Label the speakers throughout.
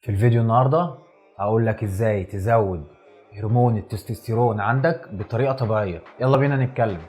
Speaker 1: في الفيديو النهارده هقول لك ازاي تزود هرمون التستوستيرون عندك بطريقه طبيعيه. يلا بينا نتكلم.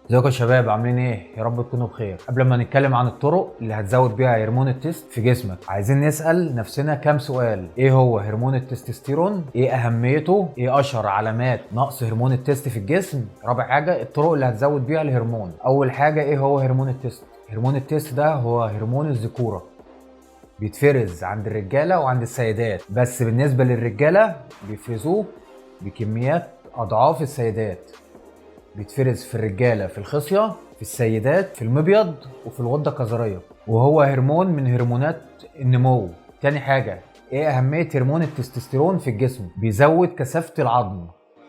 Speaker 1: ازيكم يا شباب، عاملين ايه؟ يا رب تكونوا بخير. قبل ما نتكلم عن الطرق اللي هتزود بيها هرمون التست في جسمك، عايزين نسأل نفسنا كام سؤال. ايه هو هرمون التستوستيرون؟ ايه اهميته؟ ايه اشهر علامات نقص هرمون التست في الجسم؟ رابع حاجة، الطرق اللي هتزود بيها الهرمون. اول حاجة، ايه هو هرمون التست؟ هرمون التست ده هو هرمون الذكورة، بيتفرز عند الرجالة وعند السيدات، بس بالنسبة للرجالة بيفرزوه بكميات اضعاف السيدات. بيتفرز في الرجاله في الخصيه، في السيدات في المبيض وفي الغده الكظريه، وهو هرمون من هرمونات النمو. تاني حاجه، ايه اهميه هرمون التستوستيرون في الجسم؟ بيزود كثافه العظم،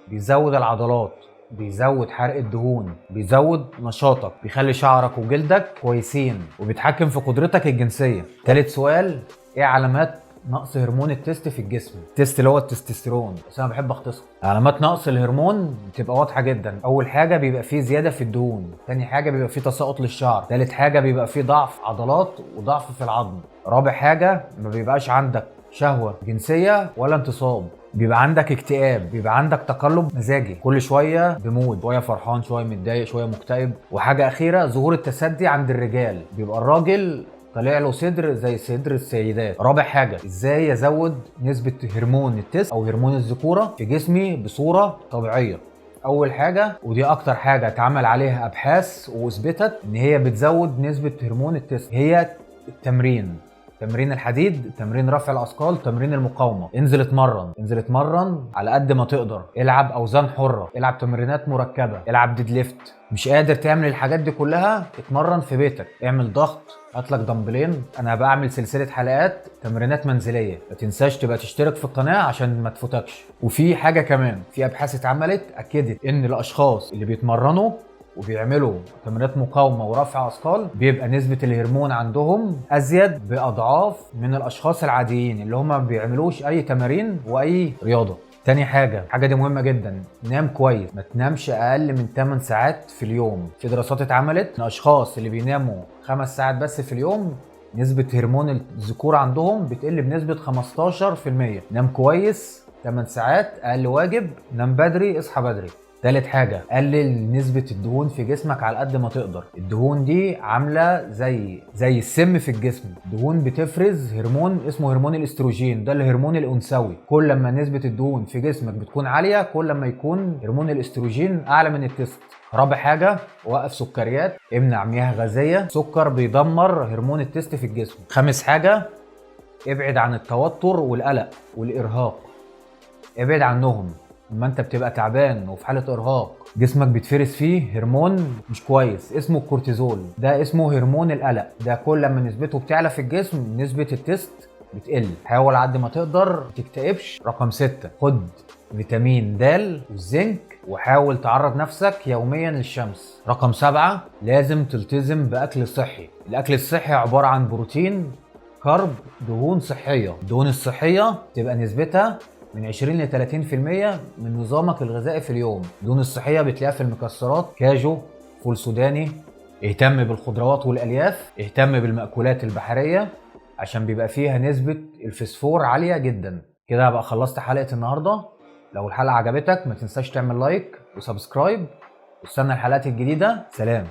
Speaker 1: بيزود العضلات، بيزود حرق الدهون، بيزود نشاطك، بيخلي شعرك وجلدك كويسين، وبيتحكم في قدرتك الجنسيه. تالت سؤال، ايه علامات نقص هرمون التست في الجسم؟ التست اللي هو التستوستيرون، بس انا بحب اختصر. علامات نقص الهرمون بتبقى واضحه جدا. اول حاجه بيبقى فيه زياده في الدهون، تاني حاجه بيبقى فيه تساقط للشعر، تالت حاجه بيبقى فيه ضعف عضلات وضعف في العظم، رابع حاجه ما بيبقاش عندك شهوه جنسيه ولا انتصاب، بيبقى عندك اكتئاب، بيبقى عندك تقلب مزاجي، كل شويه بمود، شويه فرحان شويه متضايق شويه مكتئب. وحاجه اخيره، ظهور التسدي عند الرجال، بيبقى الراجل طالع له صدر زي صدر السيدات. رابع حاجه، ازاي ازود نسبه هرمون التست او هرمون الذكوره في جسمي بصوره طبيعيه؟ اول حاجه، ودي اكتر حاجه اتعمل عليها ابحاث واثبتت ان هي بتزود نسبه هرمون التست، هي التمرين. تمرين الحديد، تمرين رفع الاثقال، تمرين المقاومه. انزل اتمرن على قد ما تقدر، العب اوزان حره، العب تمرينات مركبه، العب ديد ليفت. مش قادر تعمل الحاجات دي كلها، اتمرن في بيتك، اعمل ضغط، هات لك دمبلين. انا بعمل سلسله حلقات تمرينات منزليه، ما تنساش تبقى تشترك في القناه عشان ما تفوتكش. وفي حاجه كمان، في ابحاث اتعملت اكدت ان الاشخاص اللي بيتمرنوا وبيعملوا تمرينات مقاومه ورفع اثقال بيبقى نسبه الهرمون عندهم ازيد باضعاف من الاشخاص العاديين اللي هم ما بيعملوش اي تمارين واي رياضه. تاني حاجه دي مهمه جدا، نام كويس، ما تنامش اقل من 8 ساعات في اليوم. في دراسات اتعملت ان الاشخاص اللي بيناموا 5 ساعات بس في اليوم نسبه هرمون الذكوره عندهم بتقل بنسبه 15%. نام كويس 8 ساعات اقل واجب، نام بدري اصحى بدري. تالت حاجة، قلل نسبة الدهون في جسمك على قد ما تقدر. الدهون دي عاملة زي السم في الجسم. الدهون بتفرز هرمون اسمه هرمون الاستروجين، ده الهرمون الأنثوي. كل ما نسبة الدهون في جسمك بتكون عالية، كل ما يكون هرمون الاستروجين أعلى من التست. رابع حاجة، وقف سكريات، امنع مياه غازية، سكر بيدمر هرمون التست في الجسم. خامس حاجة، ابعد عن التوتر والقلق والإرهاق، ابعد عنهم. لما انت بتبقى تعبان وفي حاله ارهاق، جسمك بيتفرز فيه هرمون مش كويس اسمه الكورتيزول، ده اسمه هرمون القلق. ده كل لما نسبته بتعلى في الجسم نسبه التست بتقل. حاول على قد ما تقدر ما تكتئبش. رقم 6، خد فيتامين د والزنك، وحاول تعرض نفسك يوميا للشمس. رقم 7، لازم تلتزم باكل صحي. الاكل الصحي عباره عن بروتين، كارب، دهون صحيه. الدهون الصحيه تبقى نسبتها من 20 ل 30% من نظامك الغذائي في اليوم. الدهون الصحيه بتلاقيها في المكسرات، كاجو، فول سوداني. اهتم بالخضروات والالياف، اهتم بالمأكولات البحريه عشان بيبقى فيها نسبه الفسفور عاليه جدا. كده هبقى خلصت حلقه النهارده. لو الحلقه عجبتك ما تنساش تعمل لايك وسبسكرايب، واستنى الحلقات الجديده. سلام.